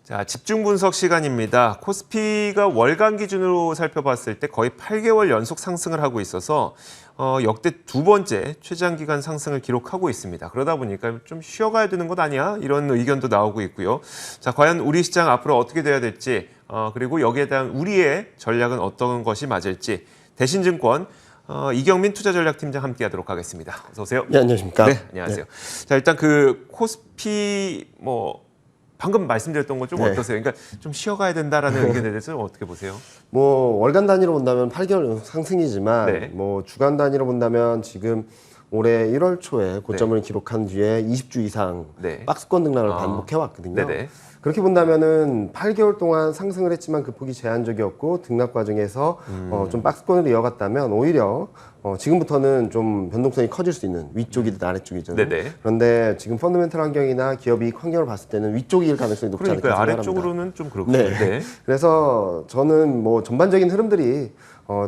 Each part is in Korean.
자, 집중 분석 시간입니다. 코스피가 월간 기준으로 살펴봤을 때 거의 8개월 연속 상승을 하고 있어서 역대 두 번째 최장기간 상승을 기록하고 있습니다. 그러다 보니까 좀 쉬어가야 되는 것 아니야? 이런 의견도 나오고 있고요. 자, 과연 우리 시장 앞으로 어떻게 돼야 될지, 그리고 여기에 대한 우리의 전략은 어떤 것이 맞을지, 대신증권 이경민 투자전략팀장 함께하도록 하겠습니다. 어서 오세요. 네, 안녕하십니까? 네, 안녕하세요. 네. 자, 일단 그 코스피 방금 말씀드렸던 건 좀 어떠세요? 그러니까 좀 쉬어가야 된다라는 의견에 대해서 어떻게 보세요? 월간 단위로 본다면 8개월 상승이지만 주간 단위로 본다면 지금 올해 1월 초에 고점을 기록한 뒤에 20주 이상 박스권 등락을 반복해 왔거든요. 네네. 그렇게 본다면은 8개월 동안 상승을 했지만 그 폭이 제한적이었고 등락 과정에서 좀 박스권을 이어갔다면 오히려 지금부터는 좀 변동성이 커질 수 있는 위쪽이든 아래쪽이든. 그런데 지금 펀더멘털 환경이나 기업 이익 환경을 봤을 때는 위쪽일 가능성이 높지 않을까 생각합니다. 아래쪽으로는 좀 그렇고. 네. 그래서 저는 전반적인 흐름들이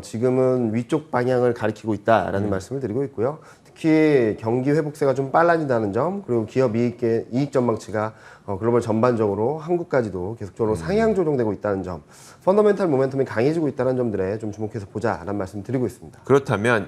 지금은 위쪽 방향을 가리키고 있다라는 말씀을 드리고 있고요. 특히 경기 회복세가 좀 빨라진다는 점, 그리고 기업 이익 전망치가 글로벌 전반적으로 한국까지도 계속적으로 상향 조정되고 있다는 점, 펀더멘탈 모멘텀이 강해지고 있다는 점들에 좀 주목해서 보자라는 말씀 드리고 있습니다. 그렇다면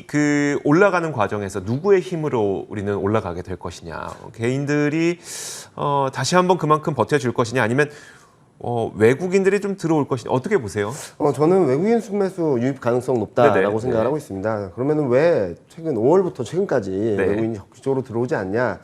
그 올라가는 과정에서 누구의 힘으로 우리는 올라가게 될 것이냐, 개인들이 다시 한번 그만큼 버텨줄 것이냐, 아니면 외국인들이 좀 들어올 것이냐, 어떻게 보세요? 저는 외국인 순매수 유입 가능성 높다라고 생각을 하고 있습니다. 그러면은 왜 최근 5월부터 최근까지 외국인이 적극적으로 들어오지 않냐?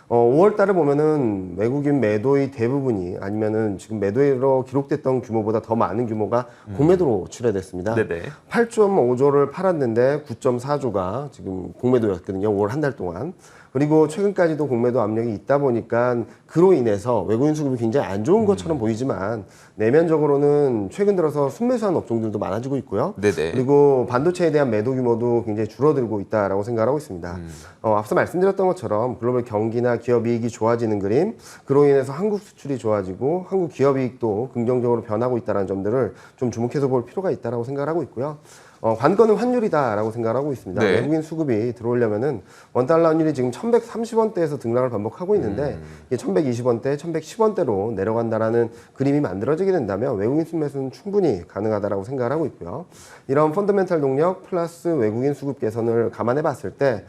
5월 달에 보면은 외국인 매도의 대부분이 아니면은 지금 매도로 기록됐던 규모보다 더 많은 규모가 공매도로 출회됐습니다. 8.5조를 팔았는데 9.4조가 지금 공매도였거든요. 5월 한 달 동안. 그리고 최근까지도 공매도 압력이 있다 보니까 그로 인해서 외국인 수급이 굉장히 안 좋은 것처럼 보이지만 내면적으로는 최근 들어서 순매수한 업종들도 많아지고 있고요. 그리고 반도체에 대한 매도 규모도 굉장히 줄어들고 있다라고 생각하고 있습니다. 앞서 말씀드렸던 것처럼 글로벌 경기나 기업 이익이 좋아지는 그림, 그로 인해서 한국 수출이 좋아지고 한국 기업 이익도 긍정적으로 변하고 있다는 점들을 좀 주목해서 볼 필요가 있다라고 생각하고 있고요. 관건은 환율이다라고 생각하고 있습니다. 외국인 수급이 들어오려면은 원달러 환율이 지금 1130원대에서 등락을 반복하고 있는데 이게 1120원대, 1110원대로 내려간다라는 그림이 만들어지게 된다면 외국인 순매수는 충분히 가능하다라고 생각을 하고 있고요. 이런 펀더멘탈 동력 플러스 외국인 수급 개선을 감안해 봤을 때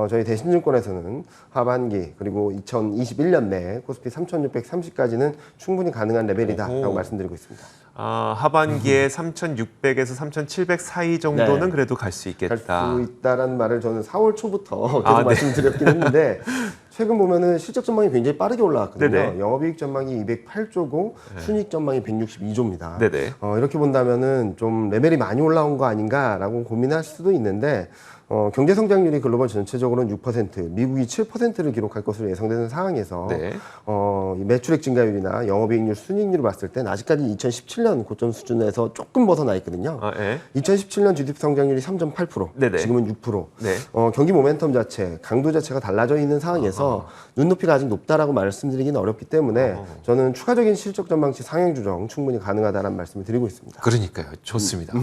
저희 대신증권에서는 하반기 그리고 2021년 내 코스피 3630까지는 충분히 가능한 레벨이다라고 말씀드리고 있습니다. 하반기에 3,600에서 3,700 사이 정도는 그래도 갈 수 있겠다. 갈 수 있다라는 말을 저는 4월 초부터 계속 말씀드렸긴 했는데 최근 보면은 실적 전망이 굉장히 빠르게 올라왔거든요. 영업이익 전망이 208조고 순이익 전망이 162조입니다. 이렇게 본다면은 좀 레벨이 많이 올라온 거 아닌가라고 고민하실 수도 있는데 경제 성장률이 글로벌 전체적으로는 6%, 미국이 7%를 기록할 것으로 예상되는 상황에서 매출액 증가율이나 영업이익률, 순이익률을 봤을 땐 아직까지 2017년 고점 수준에서 조금 벗어나 있거든요. 2017년 GDP 성장률이 3.8%, 지금은 6%. 경기 모멘텀 자체, 강도 자체가 달라져 있는 상황에서 눈높이가 아직 높다라고 말씀드리기는 어렵기 때문에 저는 추가적인 실적 전망치 상향 조정 충분히 가능하다는 말씀을 드리고 있습니다. 그러니까요. 좋습니다.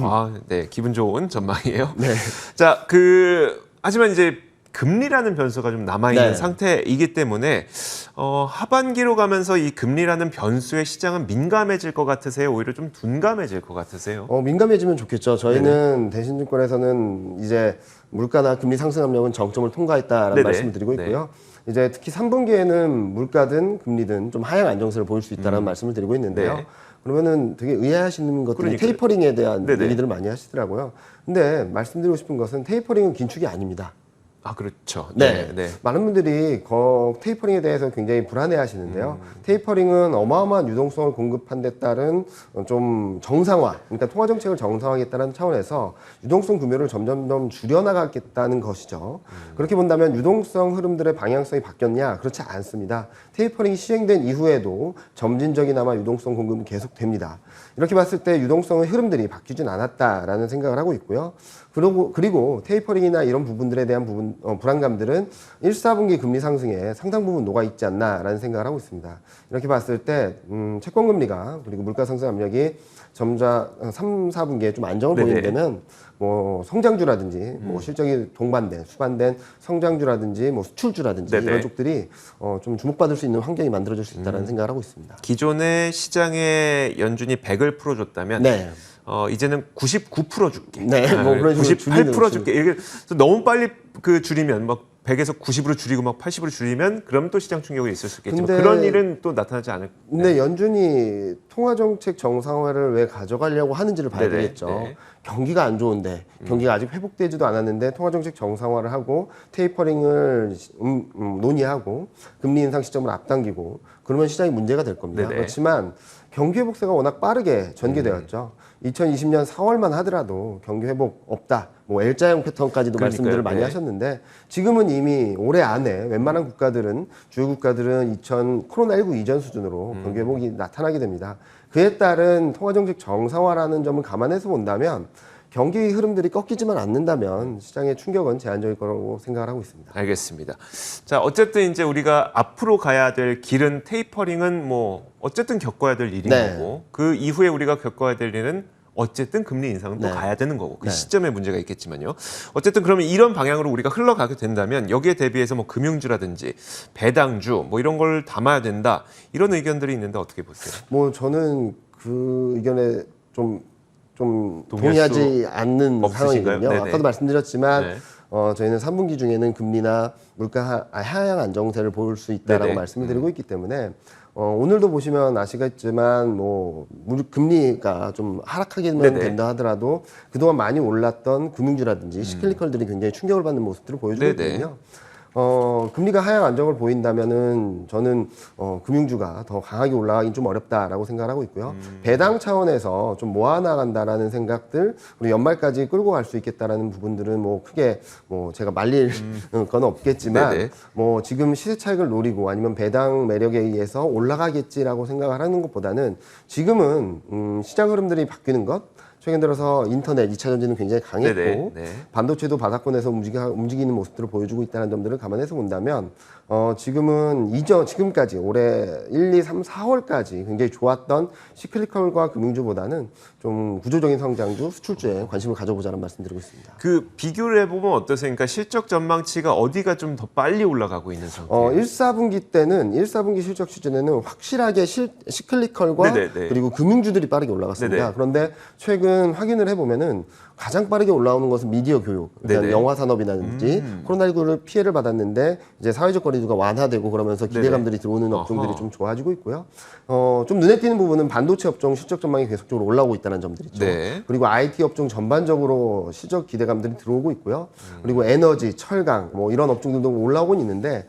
기분 좋은 전망이에요. 자, 하지만 이제 금리라는 변수가 좀 남아있는 상태이기 때문에 하반기로 가면서 이 금리라는 변수의 시장은 민감해질 것 같으세요? 오히려 좀 둔감해질 것 같으세요? 민감해지면 좋겠죠. 저희는 대신증권에서는 이제 물가나 금리 상승 압력은 정점을 통과했다라는 말씀을 드리고 있고요. 이제 특히 3분기에는 물가든 금리든 좀 하향 안정세를 보일 수 있다는 말씀을 드리고 있는데요. 그러면은 되게 의아하시는 것들이 테이퍼링에 대한 얘기들을 많이 하시더라고요. 근데 말씀드리고 싶은 것은 테이퍼링은 긴축이 아닙니다. 그렇죠. 많은 분들이 테이퍼링에 대해서 굉장히 불안해 하시는데요. 테이퍼링은 어마어마한 유동성을 공급한 데 따른 좀 정상화, 그러니까 통화정책을 정상화하겠다는 차원에서 유동성 규모를 점점 줄여나가겠다는 것이죠. 그렇게 본다면 유동성 흐름들의 방향성이 바뀌었냐? 그렇지 않습니다. 테이퍼링이 시행된 이후에도 점진적이나마 유동성 공급은 계속됩니다. 이렇게 봤을 때 유동성의 흐름들이 바뀌진 않았다라는 생각을 하고 있고요. 그리고 테이퍼링이나 이런 부분들에 대한 불안감들은 1, 4분기 금리 상승에 상당 부분 녹아 있지 않나라는 생각을 하고 있습니다. 이렇게 봤을 때 채권 금리가 그리고 물가 상승 압력이 점차 3, 4분기에 좀 안정을 보이는데면 뭐 성장주라든지 뭐 실적이 수반된 성장주라든지 뭐 수출주라든지 이런 쪽들이 좀 주목받을 수 있는 환경이 만들어질 수 있다는 생각을 하고 있습니다. 기존의 시장에 연준이 100을 풀어줬다면 네. 이제는 99% 줄게. 네, 뭐 그런 식으로 98% 줄게. 이게 너무 빨리 그 줄이면 막 100에서 90으로 줄이고 막 80으로 줄이면 그럼 또 시장 충격이 있을 수 있겠지만 그런 일은 또 나타나지 않을. 근데 연준이 통화정책 정상화를 왜 가져가려고 하는지를 봐야 네네, 되겠죠. 네. 경기가 안 좋은데 경기가 아직 회복되지도 않았는데 통화정책 정상화를 하고 테이퍼링을 논의하고 금리 인상 시점을 앞당기고 그러면 시장이 문제가 될 겁니다. 네네. 그렇지만 경기 회복세가 워낙 빠르게 전개되었죠. 2020년 4월만 하더라도 경기 회복 없다. 뭐 L자형 패턴까지도 그러니까요. 말씀들을 많이 네. 하셨는데 지금은 이미 올해 안에 웬만한 국가들은 주요 국가들은 코로나19 이전 수준으로 경기 회복이 나타나게 됩니다. 그에 따른 통화정책 정상화라는 점을 감안해서 본다면 경기 흐름들이 꺾이지만 않는다면 시장의 충격은 제한적일 거라고 생각을 하고 있습니다. 알겠습니다. 자, 어쨌든 이제 우리가 앞으로 가야 될 길은 테이퍼링은 뭐 어쨌든 겪어야 될 일인 네. 거고 그 이후에 우리가 겪어야 될 일은 어쨌든 금리 인상은 또 네. 가야 되는 거고 그 네. 시점에 문제가 있겠지만요. 어쨌든 그러면 이런 방향으로 우리가 흘러가게 된다면 여기에 대비해서 뭐 금융주라든지 배당주 뭐 이런 걸 담아야 된다 이런 의견들이 있는데 어떻게 보세요? 뭐 저는 그 의견에 좀 동의할 동의하지 않는 없으신가요? 상황이거든요. 네네. 아까도 말씀드렸지만 네. 저희는 3분기 중에는 금리나 물가 하향 안정세를 볼 수 있다라고 네네. 말씀을 드리고 있기 때문에 오늘도 보시면 아시겠지만 뭐 금리가 좀 하락하게만 네네. 된다 하더라도 그동안 많이 올랐던 금융주라든지 시클리컬들이 굉장히 충격을 받는 모습들을 보여주고 네네. 있거든요. 금리가 하향 안정을 보인다면은 저는 금융주가 더 강하게 올라가긴 좀 어렵다라고 생각을 하고 있고요. 배당 차원에서 좀 모아나간다라는 생각들 그리고 연말까지 끌고 갈 수 있겠다라는 부분들은 뭐 크게 뭐 제가 말릴 건 없겠지만 네네. 뭐 지금 시세 차익을 노리고 아니면 배당 매력에 의해서 올라가겠지라고 생각을 하는 것보다는 지금은 시장 흐름들이 바뀌는 것 최근 들어서 인터넷 2차 전지는 굉장히 강했고 네네. 네. 반도체도 바닥권에서 움직이는 모습들을 보여주고 있다는 점들을 감안해서 본다면 지금까지 올해 1, 2, 3, 4월까지 굉장히 좋았던 시클리컬과 금융주보다는 좀 구조적인 성장주, 수출주에 관심을 가져보자는 말씀드리고 있습니다. 그 비교를 해보면 어떠세요? 그러니까 실적 전망치가 어디가 좀 더 빨리 올라가고 있는 상태예요? 1, 4분기 실적 시즌에는 확실하게 시클리컬과 네네네. 그리고 금융주들이 빠르게 올라갔습니다. 네네. 그런데 최근 확인을 해보면은 가장 빠르게 올라오는 것은 미디어 교육, 그러니까 네네. 영화 산업이라든지 코로나19를 피해를 받았는데 이제 사회적 거리두기가 완화되고 그러면서 기대감들이 들어오는 업종들이 어허. 좀 좋아지고 있고요. 좀 눈에 띄는 부분은 반도체 업종 실적 전망이 계속적으로 올라오고 있다는 점들이죠. 네. 그리고 IT 업종 전반적으로 실적 기대감들이 들어오고 있고요. 그리고 에너지, 철강 뭐 이런 업종들도 올라오고 있는데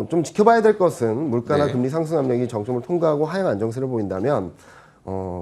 좀 지켜봐야 될 것은 물가나 네. 금리 상승 압력이 정점을 통과하고 하향 안정세를 보인다면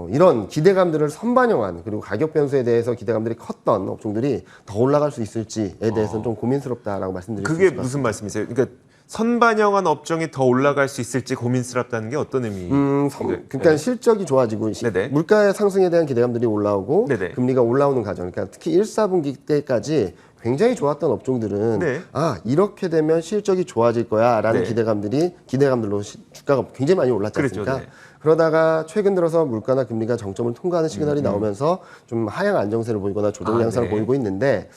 이런 기대감들을 선반영한 그리고 가격 변수에 대해서 기대감들이 컸던 업종들이 더 올라갈 수 있을지에 대해서는 좀 고민스럽다라고 말씀드릴 수 그게 있을 것 무슨 같습니다. 말씀이세요? 그러니까 선반영한 업종이 더 올라갈 수 있을지 고민스럽다는 게 어떤 의미? 그러니까 실적이 좋아지고 네네. 물가의 상승에 대한 기대감들이 올라오고 네네. 금리가 올라오는 과정, 그러니까 특히 1, 4분기 때까지 굉장히 좋았던 업종들은 네. 이렇게 되면 실적이 좋아질 거야라는 네. 기대감들로 주가가 굉장히 많이 올랐지 그렇죠. 않습니까? 네. 그러다가 최근 들어서 물가나 금리가 정점을 통과하는 시그널이 나오면서 좀 하향 안정세를 보이거나 조정 양상을 네. 보이고 있는데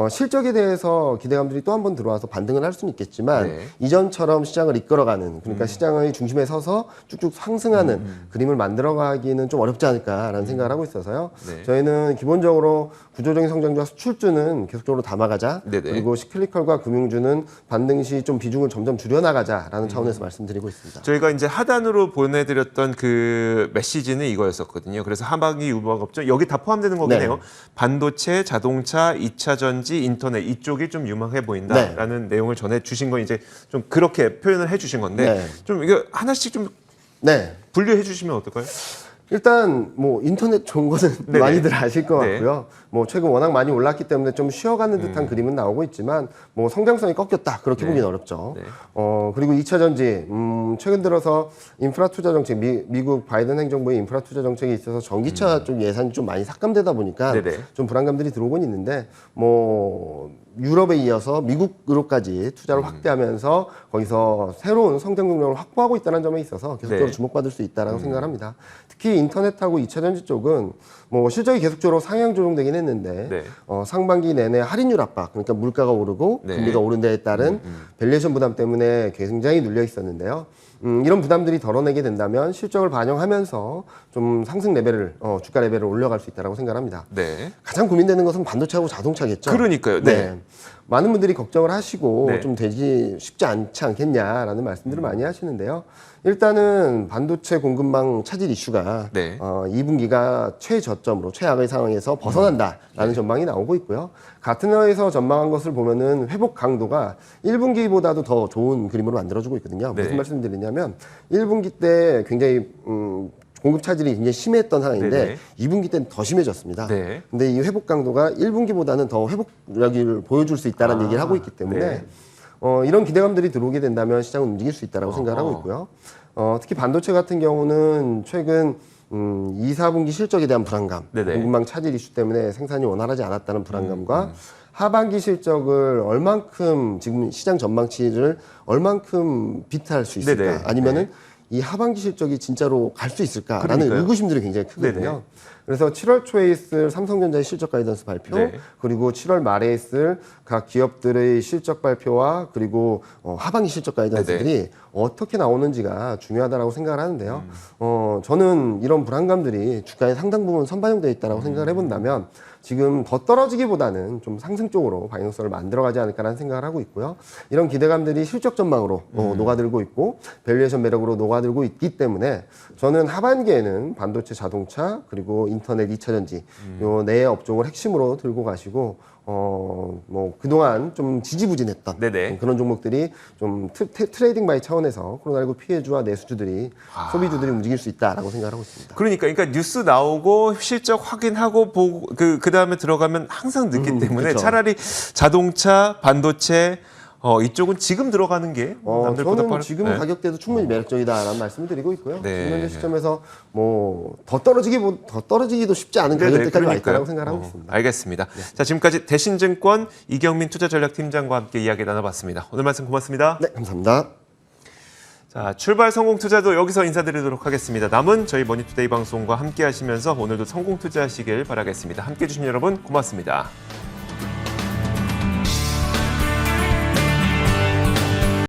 실적에 대해서 기대감들이 또 한 번 들어와서 반등을 할 수는 있겠지만 네. 이전처럼 시장을 이끌어가는 그러니까 시장의 중심에 서서 쭉쭉 상승하는 그림을 만들어가기는 좀 어렵지 않을까라는 생각을 하고 있어서요. 네. 저희는 기본적으로 구조적인 성장주와 수출주는 계속적으로 담아가자. 네네. 그리고 시클리컬과 금융주는 반등 시 좀 비중을 점점 줄여나가자라는 차원에서 말씀드리고 있습니다. 저희가 이제 하단으로 보내드렸던 그 메시지는 이거였었거든요. 그래서 하반기 유망업종 여기 다 포함되는 거긴 네. 해요. 반도체, 자동차, 2차 전지, 인터넷 이쪽이 좀 유망해 보인다라는 내용을 전해주신 건 이제 좀 그렇게 표현을 해주신 건데 네. 좀 이거 하나씩 좀 네. 분류해 주시면 어떨까요? 일단 뭐 인터넷 좋은 것은 네네. 많이들 아실 것 네. 같고요. 뭐 최근 워낙 많이 올랐기 때문에 좀 쉬어가는 듯한 그림은 나오고 있지만 뭐 성장성이 꺾였다 그렇게 네. 보기는 어렵죠. 네. 그리고 2차 전지 최근 들어서 인프라 투자 정책 미국 바이든 행정부의 인프라 투자 정책에 있어서 전기차 쪽 예산이 좀 많이 삭감되다 보니까 네네. 좀 불안감들이 들어오곤 있는데 뭐 유럽에 이어서 미국으로까지 투자를 확대하면서 거기서 새로운 성장 동력을 확보하고 있다는 점에 있어서 계속적으로 네. 주목받을 수 있다라고 생각을 합니다. 특히 인터넷하고 2차 전지 쪽은 뭐 실적이 계속적으로 상향 조정되긴 했는데 네. 상반기 내내 할인율 압박, 그러니까 물가가 오르고 네. 금리가 오른 데에 따른 밸류에이션 부담 때문에 굉장히 눌려 있었는데요. 이런 부담들이 덜어내게 된다면 실적을 반영하면서 좀 상승 레벨을 주가 레벨을 올려갈 수 있다고 생각합니다. 네. 가장 고민되는 것은 반도체하고 자동차겠죠. 그러니까요. 네. 많은 분들이 걱정을 하시고 네. 좀 되지 쉽지 않지 않겠냐라는 말씀들을 많이 하시는데요. 일단은 반도체 공급망 차질 이슈가 네. 2분기가 최저점으로 최악의 상황에서 벗어난다라는 전망이 나오고 있고요. 가트너에서 전망한 것을 보면은 회복 강도가 1분기보다도 더 좋은 그림으로 만들어주고 있거든요. 네. 무슨 말씀드리냐면 1분기 때 굉장히 공급 차질이 굉장히 심했던 상황인데 네네. 2분기 때는 더 심해졌습니다. 네. 근데 이 회복 강도가 1분기보다는 더 회복력을 보여줄 수 있다는 얘기를 하고 있기 때문에 네. 이런 기대감들이 들어오게 된다면 시장은 움직일 수 있다고 생각을 하고 있고요. 특히 반도체 같은 경우는 최근 2, 4분기 실적에 대한 불안감, 네네. 공급망 차질 이슈 때문에 생산이 원활하지 않았다는 불안감과 하반기 실적을 얼만큼 지금 시장 전망치를 얼만큼 비트할 수 있을까? 네네. 아니면은 이 하반기 실적이 진짜로 갈 수 있을까라는 그러니까요. 의구심들이 굉장히 크거든요. 네네. 그래서 7월 초에 있을 삼성전자의 실적 가이던스 발표, 네. 그리고 7월 말에 있을 각 기업들의 실적 발표와 그리고 하반기 실적 가이던스들이 어떻게 나오는지가 중요하다고 생각을 하는데요. 저는 이런 불안감들이 주가에 상당 부분 선반영되어 있다고 생각을 해본다면 지금 더 떨어지기보다는 좀 상승 쪽으로 방향성을 만들어가지 않을까라는 생각을 하고 있고요. 이런 기대감들이 실적 전망으로 녹아들고 있고 밸류에이션 매력으로 녹아들고 있기 때문에 저는 하반기에는 반도체, 자동차 그리고 인터넷, 2차 전지 요 네 업종을 핵심으로 들고 가시고 뭐 그동안 좀 지지부진했던 네네. 그런 종목들이 좀 트레이딩 바이 차원에서 코로나19 피해주와 내수주들이 소비주들이 움직일 수 있다라고 생각하고 있습니다. 그러니까 뉴스 나오고 실적 확인하고 보고 그 다음에 들어가면 항상 늦기 때문에 그쵸. 차라리 자동차, 반도체 이쪽은 지금 들어가는 게 남들보다 저는 지금 네. 가격대도 충분히 매력적이다라는 말씀을 드리고 있고요. 네. 지금 현재 시점에서 뭐 더 떨어지기도 쉽지 않은 네네, 가격대까지 와 그러니까요. 있다고 생각하고 있습니다. 알겠습니다. 자, 지금까지 대신증권 이경민 투자전략팀장과 함께 이야기 나눠봤습니다. 오늘 말씀 고맙습니다. 네, 감사합니다. 자, 출발 성공 투자도 여기서 인사드리도록 하겠습니다. 남은 저희 머니투데이 방송과 함께 하시면서 오늘도 성공 투자하시길 바라겠습니다. 함께 해주신 여러분 고맙습니다.